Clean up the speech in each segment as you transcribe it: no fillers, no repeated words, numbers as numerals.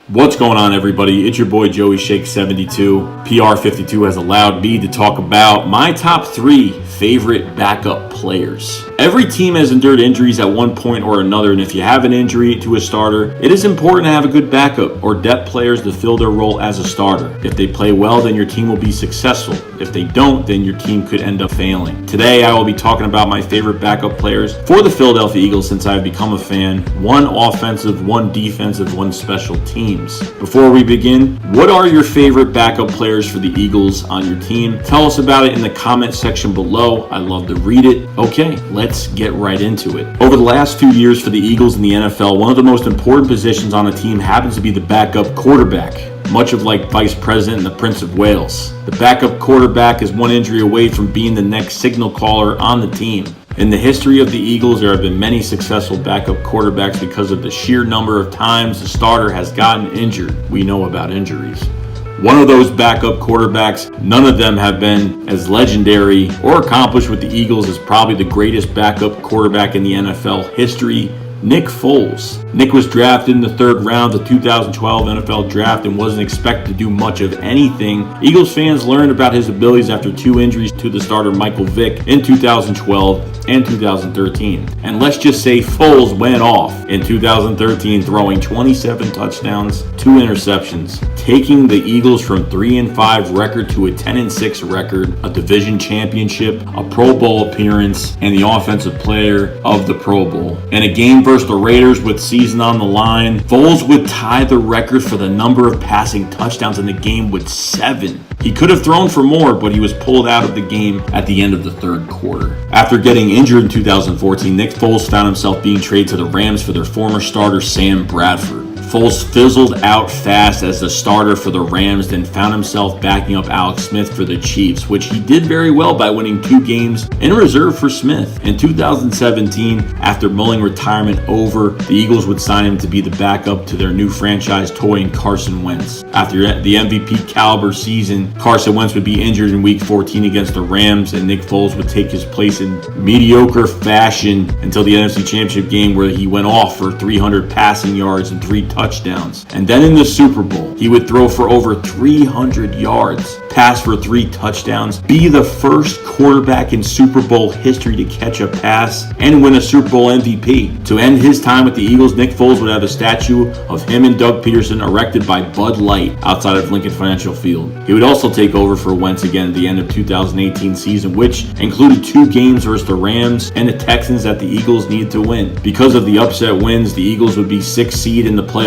What's going on, everybody? It's your boy JoeyShakes 72. PR52 has allowed me to talk about my top 3 favorite backup players. Every team has endured injuries at one point or another, and if you have an injury to a starter, it is important to have a good backup or depth players to fill their role as a starter. If they play well, then your team will be successful. If they don't, then your team could end up failing. Today, I will be talking about my favorite backup players for the Philadelphia Eagles since I've become a fan. 1 offensive, 1 defensive, 1 special teams. Before we begin, what are your favorite backup players for the Eagles on your team? Tell us about it in the comment section below. I love to read it. Okay, let's get right into it. Over the last 2 years for the Eagles in the NFL, one of the most important positions on a team happens to be the backup quarterback. Much of like Vice President and the Prince of Wales. The backup quarterback is one injury away from being the next signal caller on the team. In the history of the Eagles, there have been many successful backup quarterbacks because of the sheer number of times the starter has gotten injured. We know about injuries. One of those backup quarterbacks, none of them have been as legendary or accomplished with the Eagles as probably the greatest backup quarterback in the NFL history, Nick Foles. Nick was drafted in the 3rd round of the 2012 NFL Draft and wasn't expected to do much of anything. Eagles fans learned about his abilities after 2 injuries to the starter Michael Vick in 2012 and 2013. And let's just say Foles went off in 2013, throwing 27 touchdowns, 2 interceptions, taking the Eagles from 3-5 record to a 10-6 record, a division championship, a Pro Bowl appearance, and the offensive player of the Pro Bowl. In a game versus the Raiders with season on the line, Foles would tie the record for the number of passing touchdowns in the game with 7. He could have thrown for more, but he was pulled out of the game at the end of the 3rd quarter. After getting injured in 2014, Nick Foles found himself being traded to the Rams for their former starter Sam Bradford. Foles fizzled out fast as the starter for the Rams, then found himself backing up Alex Smith for the Chiefs, which he did very well by winning 2 games in reserve for Smith. In 2017, after mulling retirement over, the Eagles would sign him to be the backup to their new franchise toy in Carson Wentz. After the MVP caliber season, Carson Wentz would be injured in Week 14 against the Rams, and Nick Foles would take his place in mediocre fashion until the NFC Championship game, where he went off for 300 passing yards and 3 touchdowns. And then in the Super Bowl, he would throw for over 300 yards, pass for 3 touchdowns, be the first quarterback in Super Bowl history to catch a pass, and win a Super Bowl MVP. To end his time with the Eagles, Nick Foles would have a statue of him and Doug Peterson erected by Bud Light outside of Lincoln Financial Field. He would also take over for Wentz again at the end of 2018 season, which included 2 games versus the Rams and the Texans that the Eagles needed to win. Because of the upset wins, the Eagles would be 6th seed in the playoffs,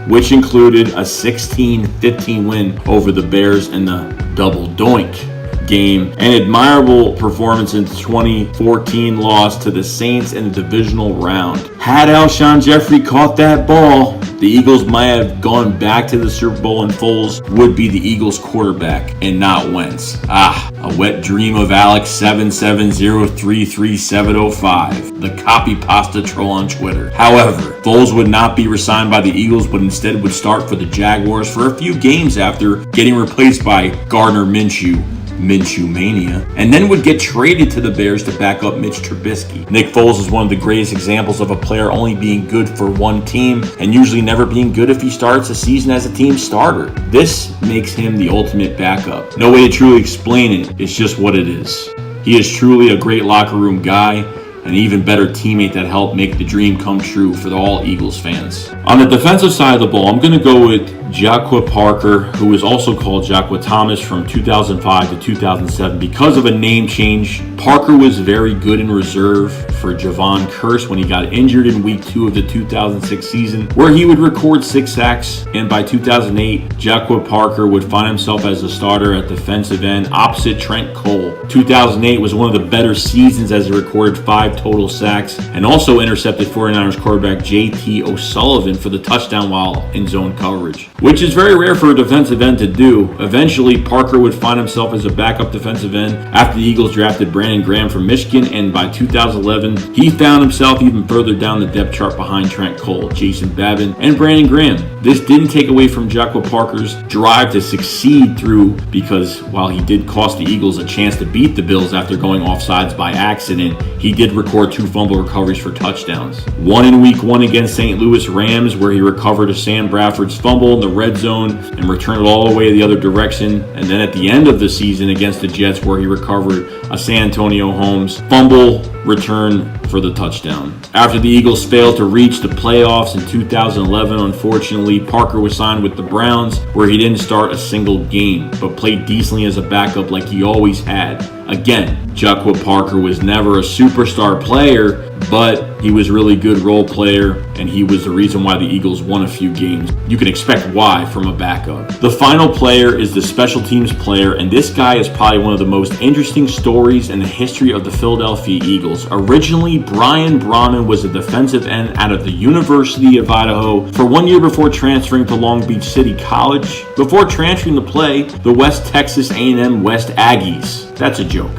which included a 16-15 win over the Bears in the double doink game, an admirable performance in the 2014 loss to the Saints in the divisional round. Had Alshon Jeffrey caught that ball, the Eagles might have gone back to the Super Bowl, and Foles would be the Eagles quarterback and not Wentz. A wet dream of Alex 770333705, the copy pasta troll on Twitter. However, Foles would not be re-signed by the Eagles, but instead would start for the Jaguars for a few games after getting replaced by Gardner Minshew Mania, and then would get traded to the Bears to back up Mitch Trubisky. Nick Foles is one of the greatest examples of a player only being good for one team and usually never being good if he starts a season as a team starter. This makes him the ultimate backup. No way to truly explain it, it's just what it is. He is truly a great locker room guy, an even better teammate that helped make the dream come true for all Eagles fans. On the defensive side of the ball, I'm going to go with Aqua Parker, who is also called Aqua Thomas, from 2005 to 2007. Because of a name change, Parker was very good in reserve for Javon Curse when he got injured in Week 2 of the 2006 season, where he would record 6 sacks, and by 2008, Aqua Parker would find himself as a starter at defensive end opposite Trent Cole. 2008 was one of the better seasons as he recorded 5 total sacks and also intercepted 49ers quarterback J.T. O'Sullivan for the touchdown while in zone coverage, which is very rare for a defensive end to do. Eventually, Parker would find himself as a backup defensive end after the Eagles drafted Brandon Graham from Michigan, and by 2011, he found himself even further down the depth chart behind Trent Cole, Jason Babin, and Brandon Graham. This didn't take away from Aqua Parker's drive to succeed through, because while he did cost the Eagles a chance to beat the Bills after going offsides by accident, he did record 2 fumble recoveries for touchdowns. One in week 1 against St. Louis Rams, where he recovered a Sam Bradford's fumble in the red zone and returned it all the way the other direction. And then at the end of the season against the Jets, where he recovered a San Antonio Holmes fumble return for the touchdown. After the Eagles failed to reach the playoffs in 2011, unfortunately, Parker was signed with the Browns, where he didn't start a single game, but played decently as a backup like he always had. Again, Aqua Parker was never a superstar player, but he was a really good role player, and he was the reason why the Eagles won a few games. You can expect why from a backup. The final player is the special teams player, and this guy is probably one of the most interesting stories in the history of the Philadelphia Eagles. Originally, Brahmin was a defensive end out of the University of Idaho for 1 year before transferring to Long Beach City College, before transferring to play the West Texas A&M West Aggies. That's a joke.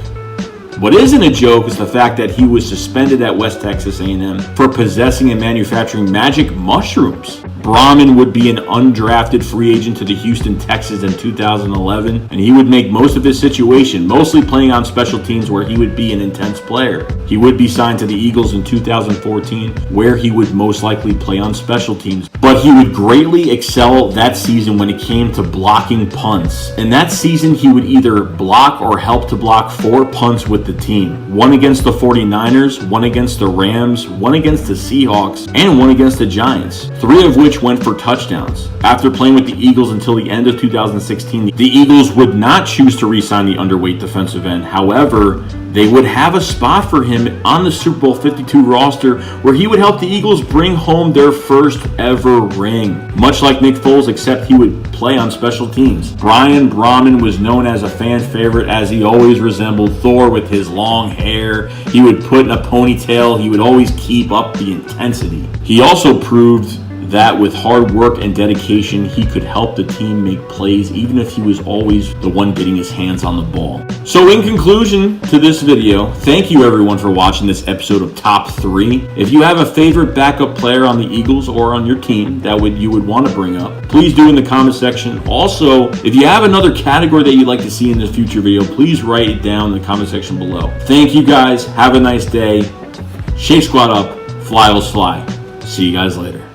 What isn't a joke is the fact that he was suspended at West Texas A&M for possessing and manufacturing magic mushrooms. Brahmin would be an undrafted free agent to the Houston Texans in 2011, and he would make most of his situation, mostly playing on special teams where he would be an intense player. He would be signed to the Eagles in 2014, where he would most likely play on special teams. But he would greatly excel that season when it came to blocking punts. In that season, he would either block or help to block 4 punts with the team. 1 against the 49ers, 1 against the Rams, 1 against the Seahawks, and 1 against the Giants, 3 of which went for touchdowns. After playing with the Eagles until the end of 2016, the Eagles would not choose to re-sign the underweight defensive end. However, they would have a spot for him on the Super Bowl 52 roster where he would help the Eagles bring home their first ever ring. Much like Nick Foles, except he would play on special teams. Brahmin was known as a fan favorite, as he always resembled Thor with his long hair. He would put in a ponytail. He would always keep up the intensity. He also proved that with hard work and dedication, he could help the team make plays even if he was always the one getting his hands on the ball. So in conclusion to this video, thank you everyone for watching this episode of Top 3. If you have a favorite backup player on the Eagles or on your team that you would want to bring up, please do in the comment section. Also, if you have another category that you'd like to see in this future video, please write it down in the comment section below. Thank you guys. Have a nice day. Shake Squad up. Fly, O's fly. See you guys later.